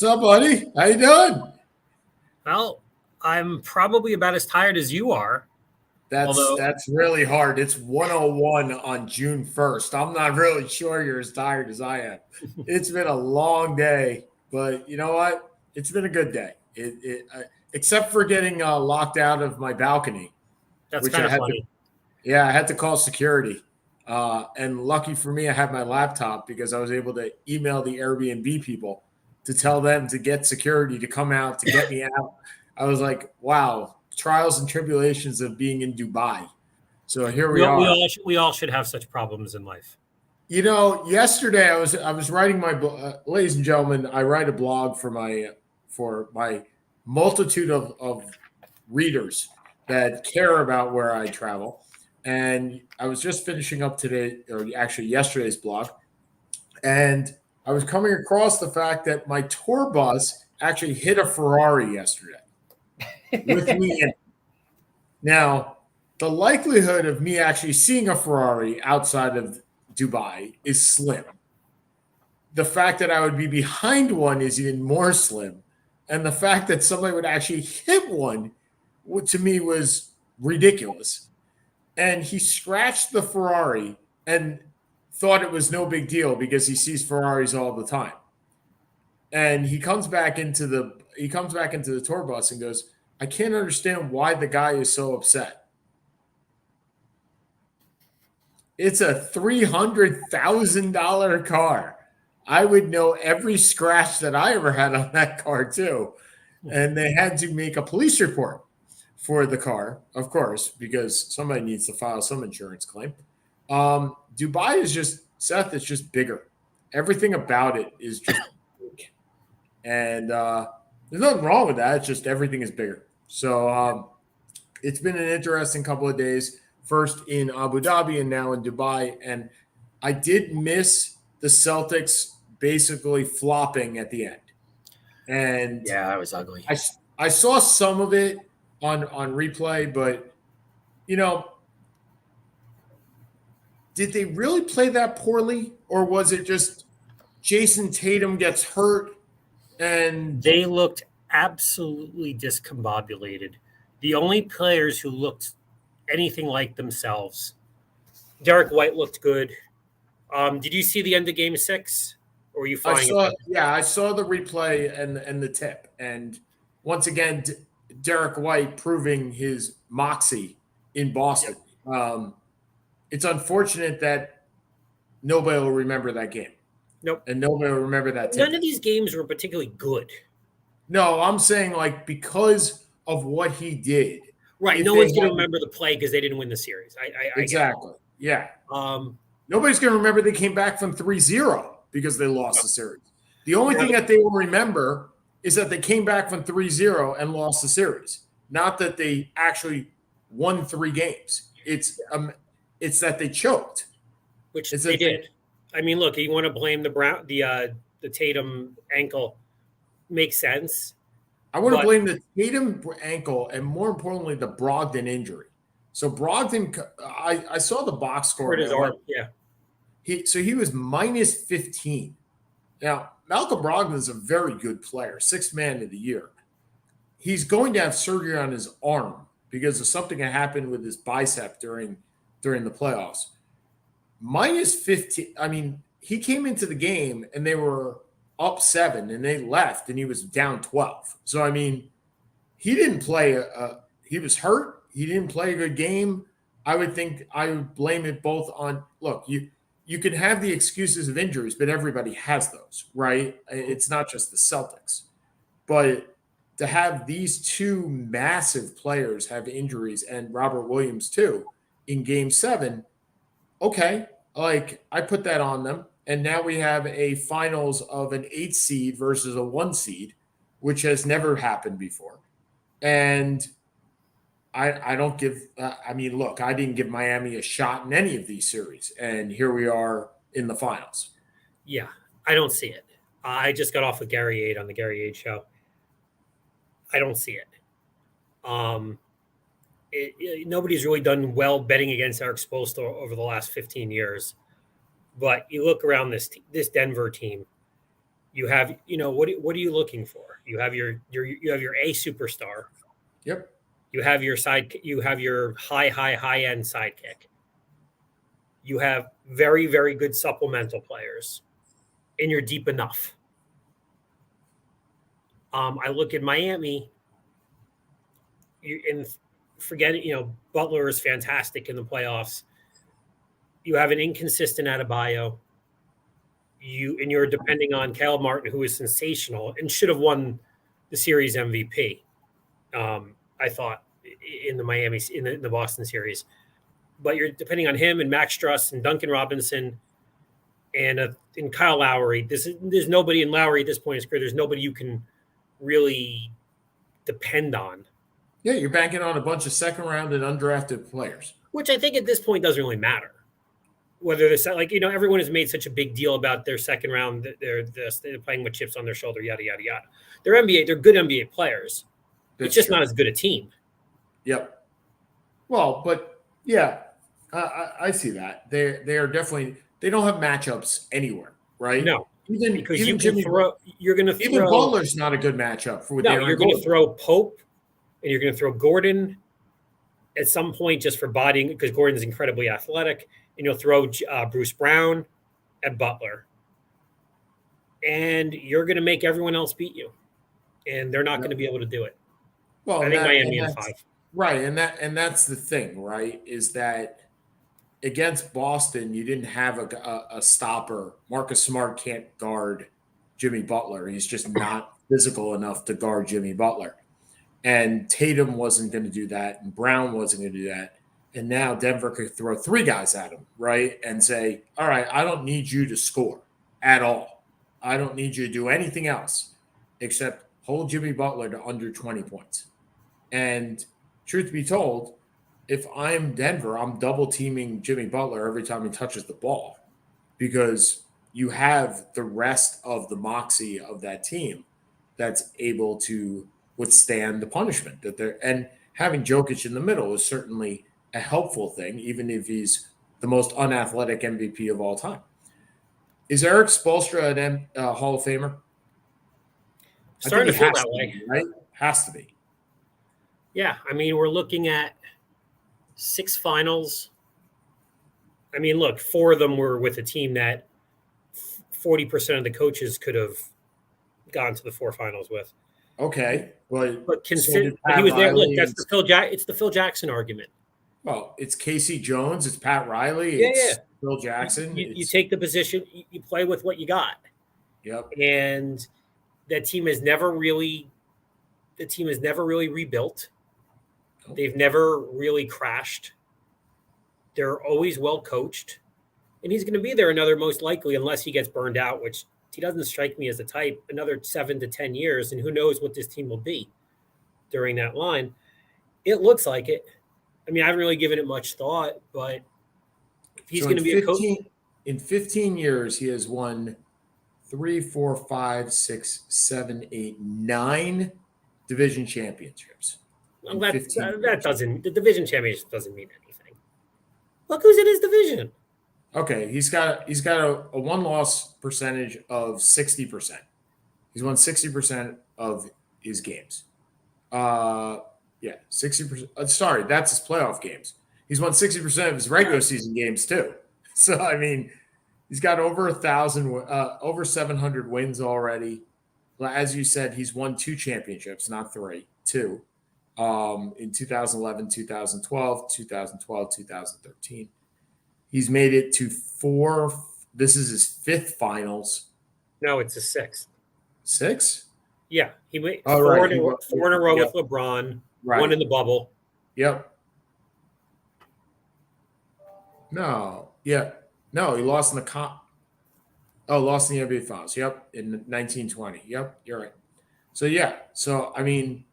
What's up, buddy? How you doing? Well, I'm probably about as tired as you are. That's really hard. It's 101 on June 1st. I'm not really sure you're as tired as I am. It's been a long day, but you know what? It's been a good day. Except for getting locked out of my balcony, That's which kind I of had funny. I had to call security. And lucky for me, I had my laptop because I was able to email the Airbnb people to tell them to get security to come out to get me out. I was like, wow, trials and tribulations of being in Dubai. So here we are. We all should have such problems in life. You know, yesterday I was writing my ladies and gentlemen, I write a blog for my multitude of readers that care about where I travel. And I was just finishing up today, or actually yesterday's blog, and I was coming across the fact that my tour bus actually hit a Ferrari yesterday with me in it. Now, the likelihood of me actually seeing a Ferrari outside of Dubai is slim. The fact that I would be behind one is even more slim. And the fact that somebody would actually hit one, to me, was ridiculous. And he scratched the Ferrari and thought it was no big deal because he sees Ferraris all the time. And he comes back into the tour bus and goes, I can't understand why the guy is so upset. It's a $300,000 car. I would know every scratch that I ever had on that car too. And they had to make a police report for the car, of course, because somebody needs to file some insurance claim. Dubai is just, Seth, it's just bigger. Everything about it is just big. And there's nothing wrong with that. It's just everything is bigger. So it's been an interesting couple of days, first in Abu Dhabi and now in Dubai. And I did miss the Celtics basically flopping at the end. And yeah, that was ugly. I saw some of it on replay, but you know, did they really play that poorly, or was it just Jason Tatum gets hurt and they looked absolutely discombobulated? The only players who looked anything like themselves, Derek White looked good. Did you see the end of Game 6? Or were you flying? I saw the replay and the tip, and once again, Derek White proving his moxie in Boston. Yeah. It's unfortunate that nobody will remember that game. Nope. And nobody will remember that tip. None of these games were particularly good. No, I'm saying like because of what he did. Right. No one's going to remember the play because they didn't win the series. Exactly. Yeah. Nobody's going to remember they came back from 3-0 because they lost the series. The only thing that they will remember is that they came back from 3-0 and lost the series. Not that they actually won 3 games. It's that they choked. Which they did. I mean, look, you want to blame the Tatum ankle. Makes sense. I want to blame the Tatum ankle and more importantly, the Brogdon injury. So Brogdon, I saw the box score. Hurt his arm, yeah. He was minus 15. Now, Malcolm Brogdon is a very good player, 6th man of the year. He's going to have surgery on his arm because of something that happened with his bicep during the playoffs. Minus 15. I mean, he came into the game and they were up 7 and they left and he was down 12. So, I mean, he didn't play. He was hurt. He didn't play a good game. I would blame it both on, look, you can have the excuses of injuries, but everybody has those, right? It's not just the Celtics. But to have these 2 massive players have injuries and Robert Williams too in Game 7, okay, like I put that on them. And now we have a finals of an 8 seed versus a 1 seed, which has never happened before. And I don't give look, I didn't give Miami a shot in any of these series. And here we are in the finals. Yeah, I don't see it. I just got off of Gary 8 on the Gary 8 show. I don't see it. Nobody's really done well betting against Eric Spoelstra over the last 15 years. But you look around this Denver team, You have, what are you looking for? You have your A superstar. Yep. You have your high end sidekick. You have very, very good supplemental players, and you're deep enough. I look at Miami, and forget it. Butler is fantastic in the playoffs. You have an inconsistent Adebayo. You're depending on Kyle Martin, who is sensational and should have won the series MVP. I thought in the Boston series, but you're depending on him and Max Struss and Duncan Robinson and Kyle Lowry. There's nobody in Lowry at this point in his career. There's nobody you can really depend on. Yeah, you're banking on a bunch of second round and undrafted players, which I think at this point doesn't really matter. Whether they're everyone has made such a big deal about their second round, they're playing with chips on their shoulder, yada yada yada. They're good NBA players. It's just not as good a team. Yep. Well, but yeah, I see that. They are definitely, they don't have matchups anywhere, right? No, because even even Butler's not a good matchup for. No, you're going to throw Pope, and you're going to throw Gordon at some point just for bodying, because Gordon's incredibly athletic, and you'll throw Bruce Brown at Butler, and you're going to make everyone else beat you, and they're not going to be able to do it. Well, I think Miami in 5. Right, and that's the thing, right? Is that against Boston, you didn't have a stopper. Marcus Smart can't guard Jimmy Butler. He's just not physical enough to guard Jimmy Butler. And Tatum wasn't going to do that, and Brown wasn't going to do that. And now Denver could throw 3 guys at him, right? And say, all right, I don't need you to score at all. I don't need you to do anything else except hold Jimmy Butler to under 20 points. And truth be told, if I'm Denver, I'm double teaming Jimmy Butler every time he touches the ball, because you have the rest of the moxie of that team that's able to withstand the punishment that they're, and having Jokic in the middle is certainly a helpful thing, even if he's the most unathletic MVP of all time. Is Eric Spoelstra an Hall of Famer? Starting to feel that way, right? Has to be. Yeah, I mean, we're looking at 6 finals. I mean, look, 4 of them were with a team that 40% of the coaches could have gone to the 4 finals with. Okay, but he was there. Look, that's it's the Phil Jackson argument. Well, it's Casey Jones, it's Pat Riley, it's Phil Jackson. You take the position, you play with what you got. Yep. And that team has never really rebuilt. They've never really crashed. They're always well coached. And he's going to be there another, most likely, unless he gets burned out, which he doesn't strike me as the type, another 7 to 10 years. And who knows what this team will be during that line. It looks like it. I mean, I haven't really given it much thought, but if he's going to be a coach. In 15 years, he has won 3, 4, 5, 6, 7, 8, 9 division championships. Well, the division championship doesn't mean anything. Look who's in his division. Okay, he's got a 1-loss percentage of 60%. He's won 60% of his games. 60%. Sorry, that's his playoff games. He's won 60% of his regular season games too. So I mean, he's got over 1,000, over 700 wins already. As you said, he's won 2 championships, not 3, 2. In 2011, 2012, 2013. He's made it to 4. This is his 5th finals. No, it's his 6th. 6? Yeah. He made 4 in a row with LeBron, 1 in the bubble. Yep. No. Yeah. No, he lost in the lost in the NBA Finals. Yep. In 1920. Yep. You're right. So, yeah. So, I mean,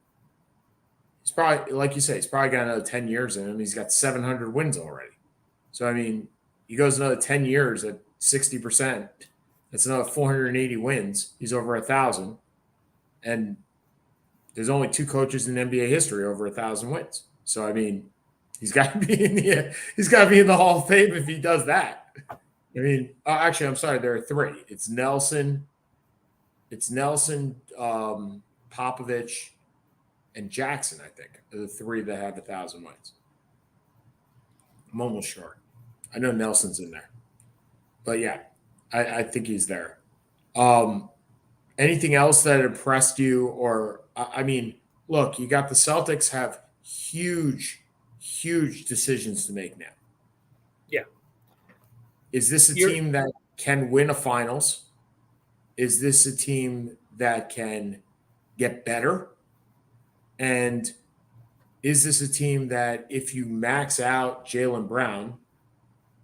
he's probably, like you say, he's probably got another 10 years in him. He's got 700 wins already. So, I mean, he goes another 10 years at 60%. That's another 480 wins. He's over 1,000. And there's only 2 coaches in NBA history over 1,000 wins. So, I mean, he's got to be in the Hall of Fame if he does that. I mean, actually, I'm sorry, there are 3. It's Nelson, It's Nelson, Popovich, and Jackson, I think, are the three that have 1,000 wins. I'm almost sure. I know Nelson's in there. But yeah, I think he's there. Um, Anything else that impressed you? Or, I mean, look, you got the Celtics have huge, huge decisions to make now. Yeah. Is this a You're team that can win a finals? Is this a team that can get better? And is this a team that if you max out Jaylen Brown,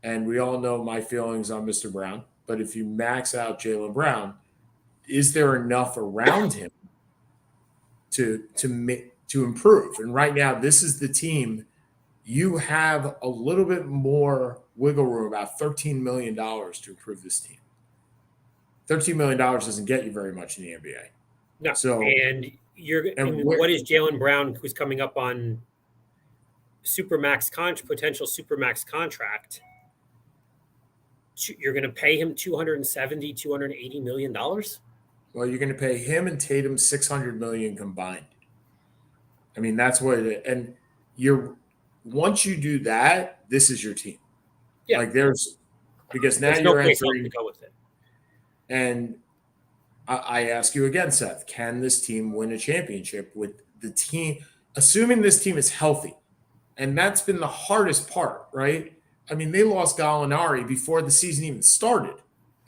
and we all know my feelings on Mr. Brown, but if you max out Jaylen Brown, is there enough around him to improve? And right now, this is the team. You have a little bit more wiggle room, about $13 million to improve this team. $13 million doesn't get you very much in the NBA. no, So, and what is Jaylen Brown, who's coming up on potential supermax contract? You're going to pay him $280 million. well, you're going to pay him and Tatum $600 million combined. I mean, that's what it is. And once you do that, this is your team. Yeah. Like because now There's you're no place else entering. to go with it. And I ask you again, Seth, can this team win a championship with the team, assuming this team is healthy? And that's been the hardest part, right? I mean, they lost Gallinari before the season even started.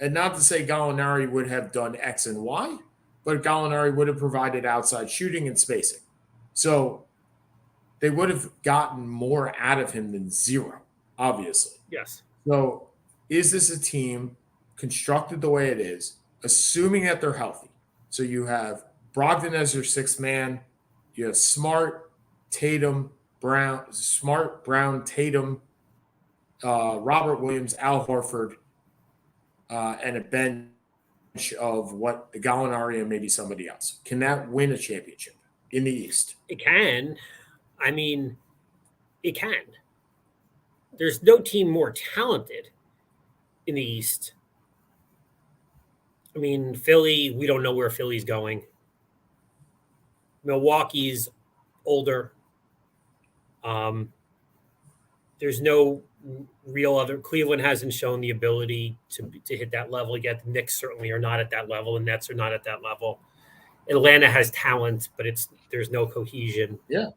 And not to say Gallinari would have done X and Y, but Gallinari would have provided outside shooting and spacing. So they would have gotten more out of him than zero, obviously. Yes. So is this a team constructed the way it is, assuming that they're healthy? So you have Brogdon as your sixth man. You have Smart, Tatum, Brown, Tatum, Robert Williams, Al Horford, and a bench of what Gallinari and maybe somebody else. Can that win a championship in the East? It can. I mean, it can. There's no team more talented in the East. I mean, Philly, we don't know where Philly's going. Milwaukee's older. There's no real other. Cleveland hasn't shown the ability to hit that level yet. The Knicks certainly are not at that level. The Nets are not at that level. Atlanta has talent, but there's no cohesion. Yeah.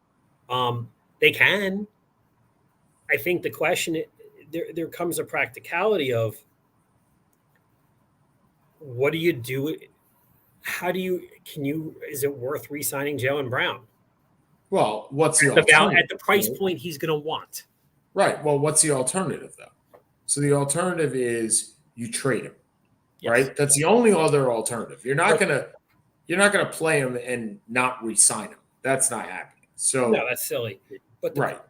They can. I think the question, there comes a practicality of what do you do? Is it worth re-signing Jaylen Brown? Well, what's the alternative? At the price point he's going to want? Right. Well, what's the alternative, though? So the alternative is you trade him, Yes. right? That's the only other alternative. You're not gonna play him and not re-sign him. That's not happening. So No, that's silly. But right.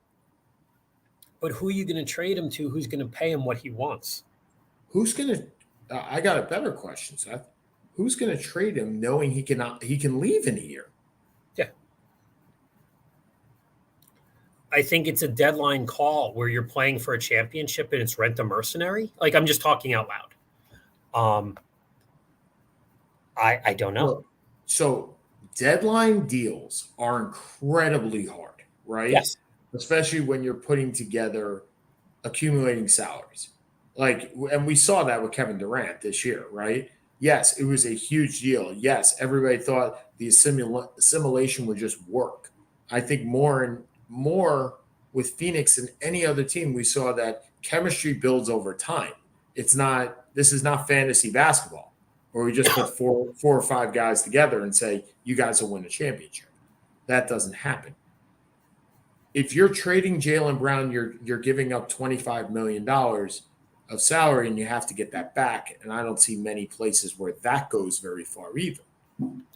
But who are you going to trade him to? Who's going to pay him what he wants? Who's gonna? I got a better question, Seth. Who's gonna trade him knowing he can leave in a year? Yeah. I think it's a deadline call where you're playing for a championship and it's rent a mercenary. Like, I'm just talking out loud. I don't know. Well, so deadline deals are incredibly hard, right? Yes. Especially when you're putting together accumulating salaries. And we saw that with Kevin Durant this year, right? Yes, it was a huge deal. Yes, everybody thought the assimilation would just work. I think more and more with Phoenix than any other team, we saw that chemistry builds over time. This is not fantasy basketball where we just put four or five guys together and say, you guys will win a championship. That doesn't happen. If you're trading Jaylen Brown, you're giving up $25 million of salary, and you have to get that back. And I don't see many places where that goes very far either.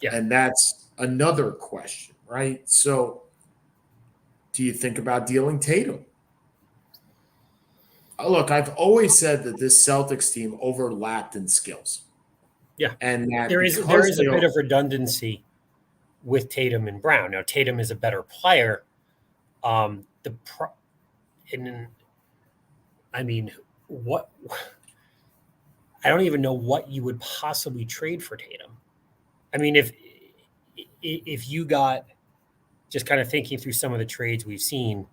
Yeah. And that's another question, right? So do you think about dealing Tatum? Look, I've always said that this Celtics team overlapped in skills. Yeah. And that there is a bit of redundancy with Tatum and Brown. Now, Tatum is a better player. I don't even know what you would possibly trade for Tatum. I mean, if you got just kind of thinking through some of the trades we've seen,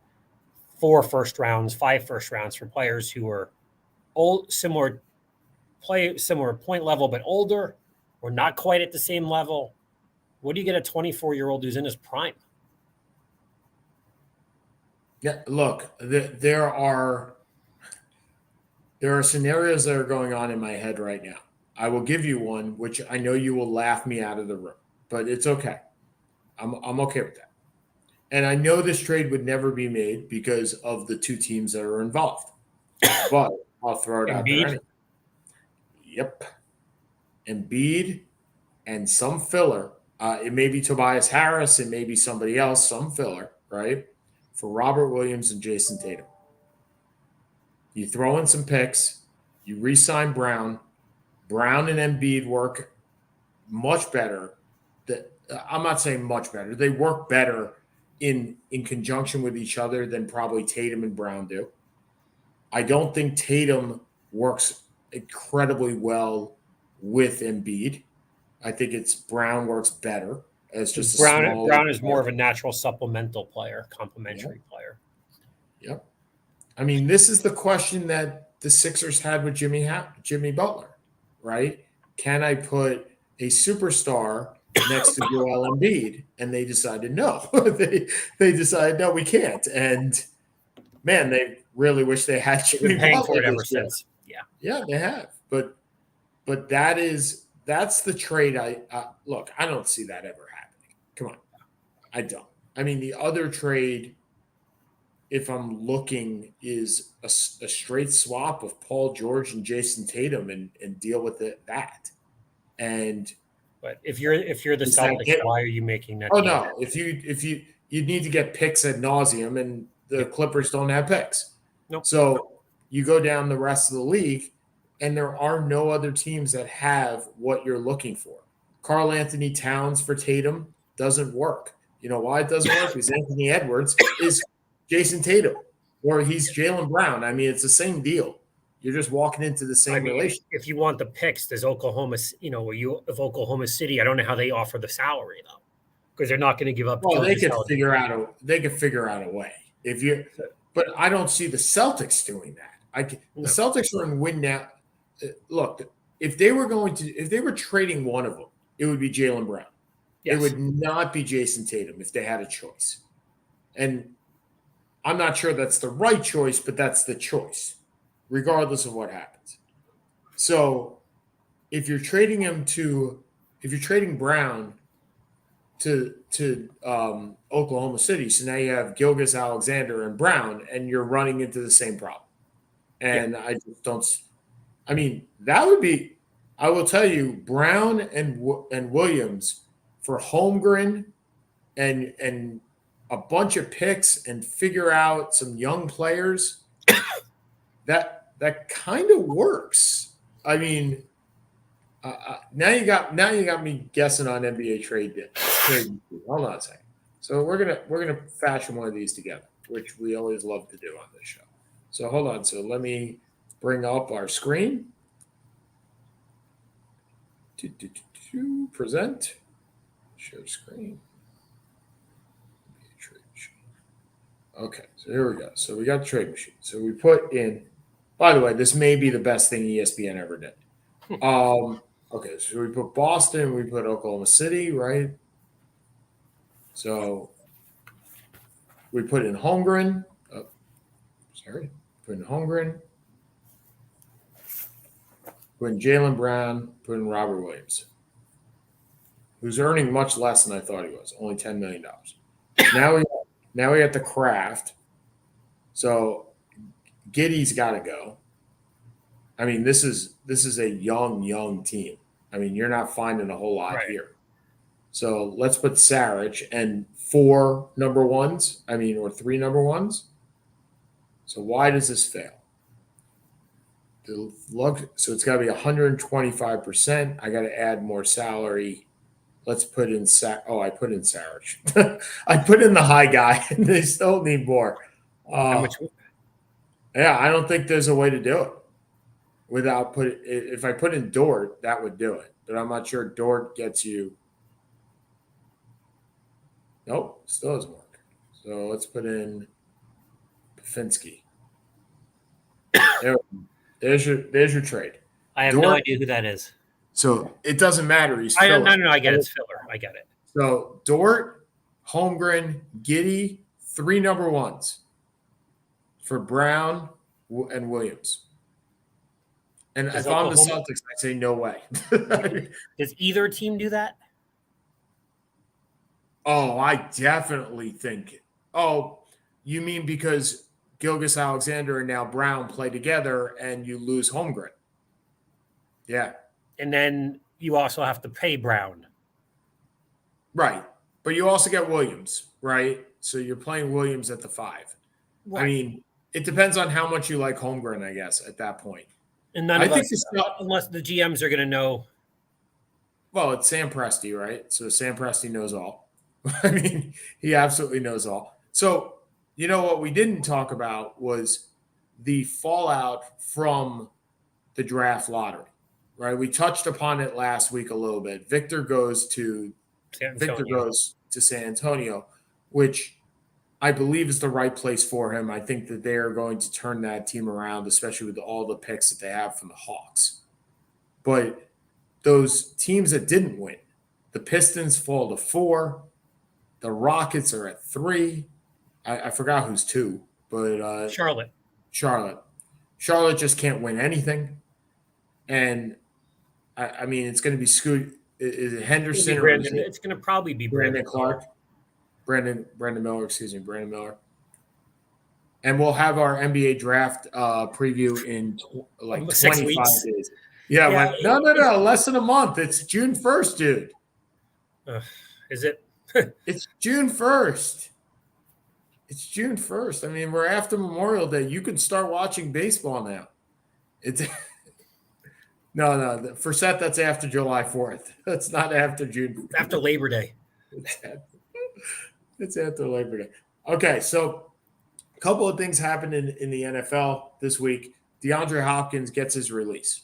4 first rounds, 5 first rounds for players who are old, similar point level, but older or not quite at the same level. What do you get a 24-year-old who's in his prime? Yeah, look, there are scenarios that are going on in my head right now. I will give you one, which I know you will laugh me out of the room, but it's okay. I'm okay with that. And I know this trade would never be made because of the 2 teams that are involved. But I'll throw it out there Embiid? anyway. Yep. Embiid and some filler. It may be Tobias Harris. It may be somebody else, some filler, right? For Robert Williams and Jason Tatum. You throw in some picks. You re-sign Brown. Brown and Embiid work much better. I'm not saying much better. They work better in conjunction with each other than probably Tatum and Brown do. I don't think Tatum works incredibly well with Embiid. I think it's Brown works better as just a small. Brown is more of a natural supplemental player, complementary player. Yep. I mean, this is the question that the Sixers had with Jimmy Butler, right? Can I put a superstar next to Joel Embiid? And they decided no. they decided no, we can't. And man, they really wish they had Jimmy Been paying Butler for it ever since. Yeah, they have. But that's the trade. Look, I don't see that ever happening. Come on, I don't. I mean, the other trade, if I'm looking, is a straight swap of Paul George and Jason Tatum and deal with that. And but if you're the Celtics, why are you making that? Oh no! If you need to get picks ad nauseum, and the Clippers don't have picks, nope. So you go down the rest of the league, and there are no other teams that have what you're looking for. Karl Anthony Towns for Tatum doesn't work. You know why it doesn't work? Because Anthony Edwards is Jason Tatum, or he's Jaylen Brown. I mean, it's the same deal. You're just walking into the same relationship. If you want the picks, there's Oklahoma. If Oklahoma City, I don't know how they offer the salary though, because they're not going to give up. Well, they could figure out a way. But I don't see the Celtics doing that. The Celtics are going to win now. Look, if they were trading one of them, it would be Jaylen Brown. Yes. It would not be Jason Tatum if they had a choice. And I'm not sure that's the right choice, but that's the choice, regardless of what happens. So if you're trading Brown to Oklahoma City, so now you have Gilgeous Alexander and Brown, and you're running into the same problem. And I just don't. I mean, that would be. I will tell you, Brown and Williams for Holmgren and a bunch of picks and figure out some young players. That kind of works. I mean, now you got me guessing on NBA trade. Hold on a second. So we're gonna fashion one of these together, which we always love to do on this show. So hold on. So let me bring up our screen. Present. Share screen. Okay, so here we go. So we got the trade machine. So we put in. By the way, this may be the best thing ESPN ever did. Okay, so we put Boston, we put Oklahoma City, right? So we put in Holmgren. Put in Holmgren. Put in Jaylen Brown. Put in Robert Williams, who's earning much less than I thought he was, only $10 million. Now we got the Kraft. So Giddey's got to go. I mean, this is a young team. I mean, you're not finding a whole lot here. So let's put Saric and 4 number ones. I mean, or 3 number ones. So why does this fail? So it's got to be 125%. I got to add more salary. Let's put in I put in Saric. I put in the high guy, and they still need more. Yeah, I don't think there's a way to do it without if I put in Dort, that would do it. But I'm not sure Dort gets you Nope, still doesn't work. So let's put in Pafinski. There, there's your trade. I have no Dort. idea who that is. So it doesn't matter. He's I filler. no, I get it. It's filler. I get it. So Dort, Holmgren, Giddy, 3 number ones for Brown and Williams. And Does if I'm the Oklahoma Celtics, I say no way. does either team do that? Oh, I definitely think. Oh, you mean because Gilgeous Alexander and now Brown play together and you lose Holmgren? Yeah, And then you also have to pay Brown. right. But you also get Williams, right? So you're playing Williams at the 5. Right. I mean, it depends on how much you like Holmgren, I guess, at that point. And none I of think us, it's unless the GMs are going to know. well, it's Sam Presti, right? So Sam Presti knows all. I mean, he absolutely knows all. So, you know what we didn't talk about was the fallout from the draft lottery, right? We touched upon it last week a little bit. Victor goes to San Antonio, which I believe is the right place for him. I think that they are going to turn that team around, especially with all the picks that they have from the Hawks. But those teams that didn't win, the Pistons fall to 4. The Rockets are at 3. I forgot who's 2, but Charlotte. Charlotte just can't win anything. And I mean, it's going to be Scoot. Is it Henderson or is it it's going to probably be Brandon Clark? Brandon Miller, excuse me, Brandon Miller. And we'll have our NBA draft preview in like 25 days. Yeah, no, less than a month. It's June 1st, dude. Is it? It's June 1st. It's June 1st. I mean, we're after Memorial Day. You can start watching baseball now. It's no. For Seth, that's after July 4th. That's not after June. After Labor Day. It's after Labor Day. Okay, so a couple of things happened in the NFL this week. D'Andre Hopkins gets his release.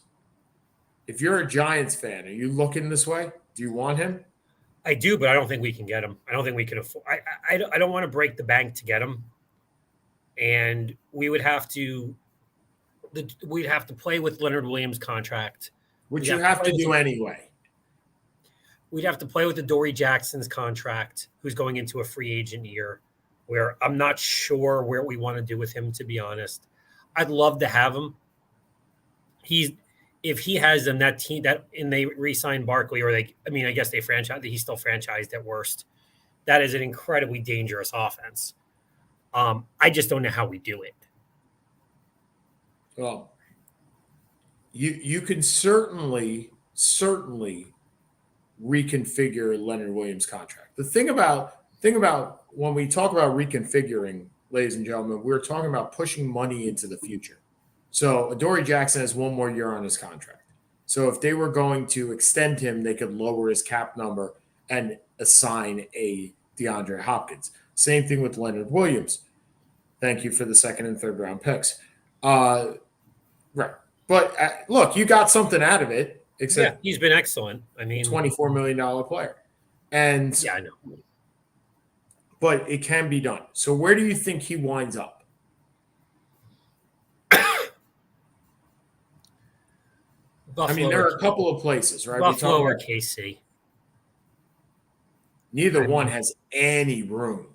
If you're a Giants fan, are you looking this way? Do you want him? I do, but I don't think we can get him. I don't think we can afford. I don't want to break the bank to get him, and we would have to. We'd have to play with Leonard Williams' contract, which you have to do anyway. We'd have to play with the Dory Jackson's contract, who's going into a free agent year, where I'm not sure where we want to do with him. To be honest, I'd love to have him. If he has them, that team and they re-sign Barkley, or I guess they franchise. He's still franchised at worst. That is an incredibly dangerous offense. I just don't know how we do it. Well, you can certainly reconfigure Leonard Williams' contract. The thing about when we talk about reconfiguring, ladies and gentlemen, we're talking about pushing money into the future. So Adoree Jackson has 1 more year on his contract. So if they were going to extend him, they could lower his cap number and assign a DeAndre Hopkins. Same thing with Leonard Williams. Thank you for the 2nd and 3rd round picks. Right. But look, you got something out of it. Except he's been excellent. I mean, $24 million player. And yeah, I know. But it can be done. So where do you think he winds up? Buffalo, I mean, there are a couple of places, right? Buffalo or KC. Neither one has any room.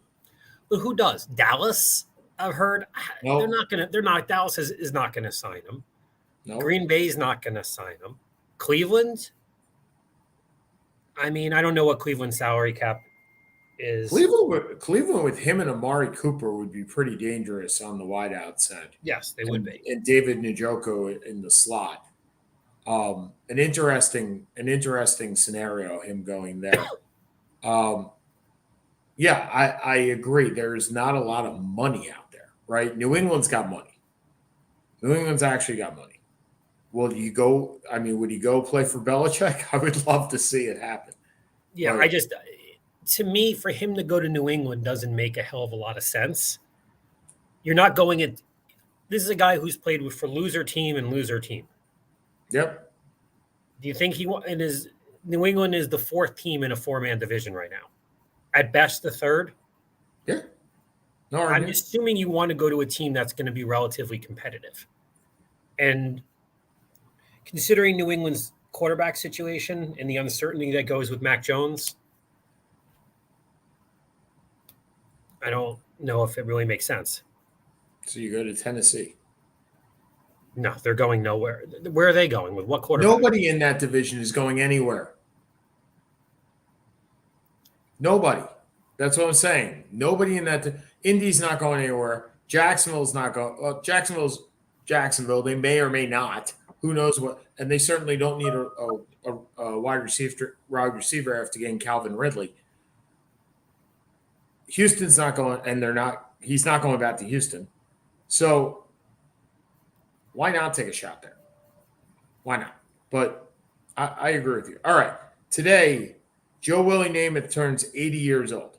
But who does? Dallas? I've heard nope. They're not. Dallas is not going to sign him. Nope. Green Bay's not going to sign him. Cleveland? I mean, I don't know what Cleveland's salary cap is. Cleveland with him and Amari Cooper would be pretty dangerous on the wideout side. Yes, they would be. And David Njoku in the slot. An interesting scenario, him going there. Yeah, I agree. There's not a lot of money out there, right? New England's got money. New England's actually got money. Would he go play for Belichick? I would love to see it happen. Yeah, to me, for him to go to New England doesn't make a hell of a lot of sense. You're not going in. This is a guy who's played for loser team and loser team. Yep. Do you think New England is the 4th team in a 4-man division right now? At best, the third. Yeah. No I'm argument. assuming you want to go to a team that's going to be relatively competitive. And considering New England's quarterback situation and the uncertainty that goes with Mac Jones, I don't know if it really makes sense. So you go to Tennessee. No, they're going nowhere. Where are they going? With what quarterback? Nobody in that division is going anywhere. Nobody. That's what I'm saying. Nobody in that. Indy's not going anywhere. Jacksonville's not going. Well, Jacksonville's Jacksonville. They may or may not. Who knows what? And they certainly don't need a wide receiver after getting Calvin Ridley. Houston's not going, and they're not. He's not going back to Houston. So why not take a shot there? Why not? But I agree with you. All right. Today, Joe Willie Namath turns 80 years old,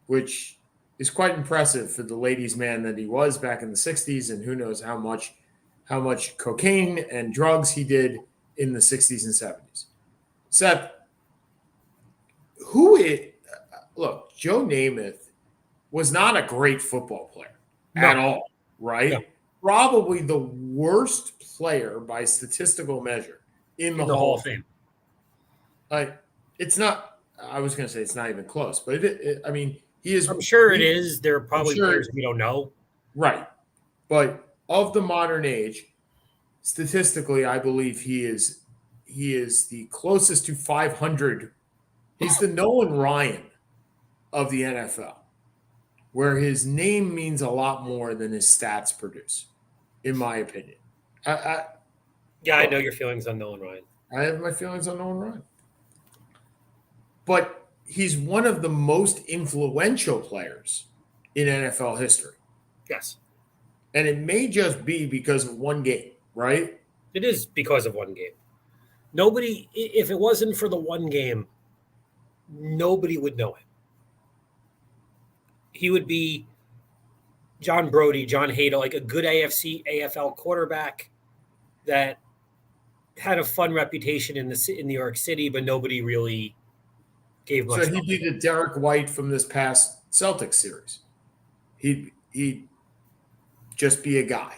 which is quite impressive for the ladies' man that he was back in the 60s, and who knows how much cocaine and drugs he did in the 60s and 70s. Seth, look, Joe Namath was not a great football player at all, right? No. Probably the worst player by statistical measure in the Hall of Fame. It's not. I was going to say it's not even close, but I mean, he is. I'm sure it is. There are probably players we don't know, right? But of the modern age, statistically, I believe he is the closest to 500. He's the Nolan Ryan of the NFL, where his name means a lot more than his stats produce, in my opinion. I know your feelings on Nolan Ryan. I have my feelings on Nolan Ryan. But he's one of the most influential players in NFL history. Yes. And it may just be because of one game, right? It is because of one game. Nobody, if it wasn't for the one game, nobody would know him. He would be John Brody, John Hadle, like a good AFL quarterback that had a fun reputation in New York City, but nobody really gave much. So he'd be the Derek White from this past Celtics series. He'd just be a guy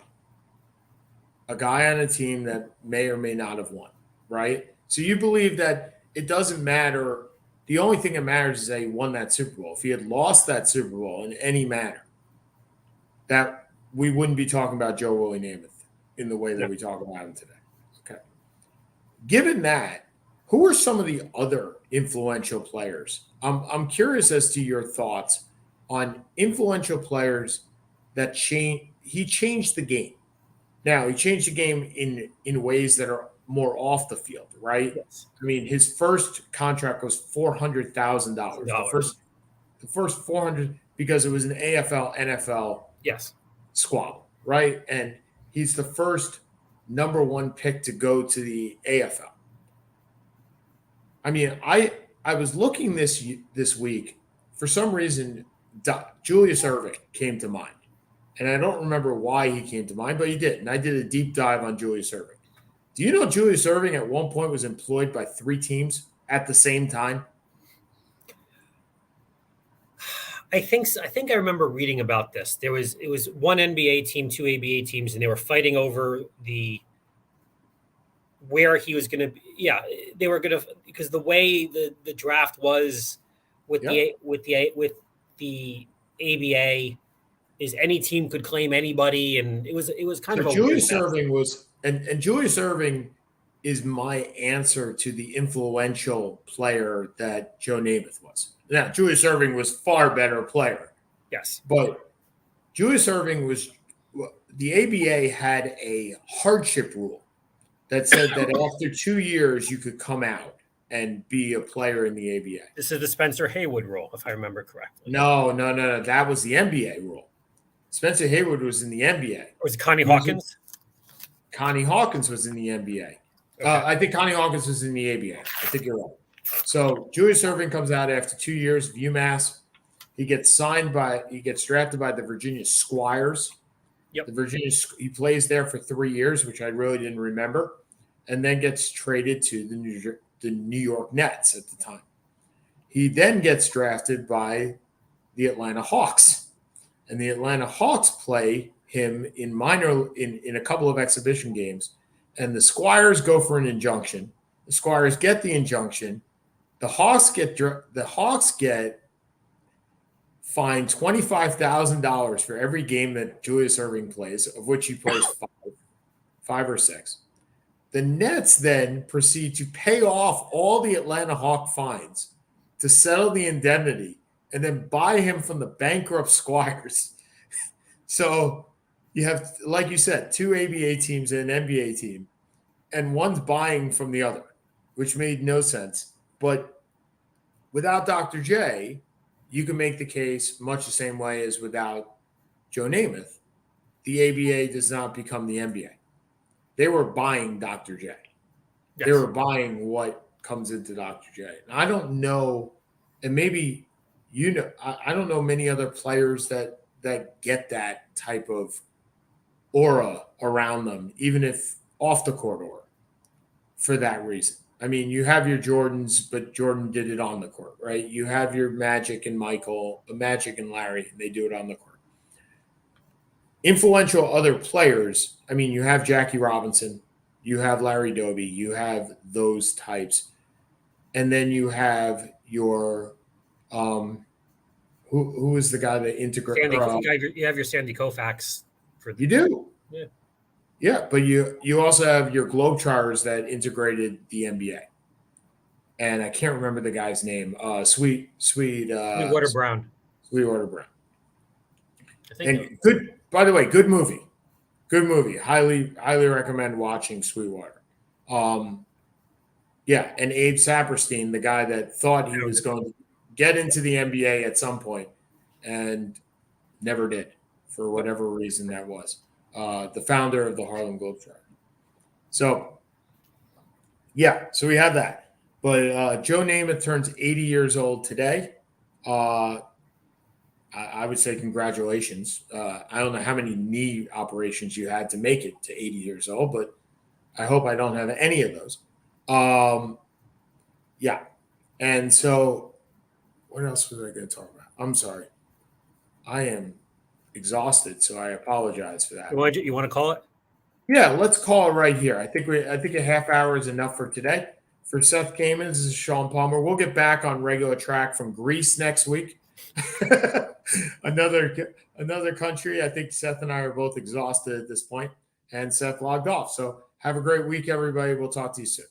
on a team that may or may not have won, right? So you believe that it doesn't matter. The only thing that matters is that he won that Super Bowl. If he had lost that Super Bowl in any manner, that we wouldn't be talking about Joe Willie Namath in the way that we talk about him today. Okay. Given that, who are some of the other influential players? I'm curious as to your thoughts on influential players that he changed the game. Now, he changed the game in ways that are more off the field, right? Yes. I mean, his first contract was $400,000. The first 400 because it was an AFL NFL squabble, right? And he's the first number one pick to go to the AFL. I mean, I was looking this week. For some reason, Julius Erving came to mind. And I don't remember why he came to mind, but he did. And I did a deep dive on Julius Erving. Do you know Julius Erving at one point was employed by 3 teams at the same time? I think I remember reading about this. It was one NBA team, 2 ABA teams, and they were fighting over where he was going to be. Yeah, they were going to, because the way the draft was with the ABA is any team could claim anybody, and it was kind of a Julius Erving was and Julius Erving is my answer to the influential player that Joe Namath was. Now, Julius Erving was far better player. Yes. But Julius Erving was the ABA had a hardship rule that said that after 2 years you could come out and be a player in the ABA. This is the Spencer Haywood rule, if I remember correctly. No. That was the NBA rule. Spencer Haywood was in the NBA. Or was it Connie Hawkins? Connie Hawkins was in the NBA. Okay. I think Connie Hawkins was in the ABA. I think you're right. So Julius Erving comes out after 2 years of UMass. He gets drafted by the Virginia Squires. Yep. He plays there for 3 years, which I really didn't remember, and then gets traded to the New York Nets at the time. He then gets drafted by the Atlanta Hawks. And the Atlanta Hawks play him in a couple of exhibition games. And the Squires go for an injunction. The Squires get the injunction. The Hawks get fined $25,000 for every game that Julius Erving plays, of which he plays five or six. The Nets then proceed to pay off all the Atlanta Hawk fines to settle the indemnity and then buy him from the bankrupt Squires. So you have, like you said, two ABA teams and an NBA team, and one's buying from the other, which made no sense. But without Dr. J, you can make the case much the same way as without Joe Namath. The ABA does not become the NBA. They were buying Dr. J. Yes. They were buying what comes into Dr. J. And I don't know, and maybe I don't know many other players that get that type of aura around them, even if off the court aura, for that reason. I mean, you have your Jordans, but Jordan did it on the court, right? You have your Magic and Larry, and they do it on the court. Influential other players, I mean, you have Jackie Robinson, you have Larry Doby, you have those types. And then you have your who is the guy that integrates? You have your Sandy Koufax. You do. Yeah. Yeah, but you also have your Globetrotters that integrated the NBA. And I can't remember the guy's name. Sweetwater Brown. Sweetwater Brown. Good. By the way, good movie. Good movie. Highly recommend watching Sweetwater. Yeah, and Abe Saperstein, the guy that thought he was going to get into the NBA at some point and never did, for whatever reason that was. The founder of the Harlem Globetrotters. So, yeah, so we have that. But Joe Namath turns 80 years old today. I would say congratulations. I don't know how many knee operations you had to make it to 80 years old, but I hope I don't have any of those. Yeah. And so what else was I going to talk about? I'm sorry. I am exhausted, so I apologize for that. You want to call it? Yeah, let's call it right here. I think a half hour is enough for today. For Seth Kamen, this is Sean Palmer. We'll get back on regular track from Greece next week. another country. I think Seth and I are both exhausted at this point, and Seth logged off. So have a great week, everybody. We'll talk to you soon.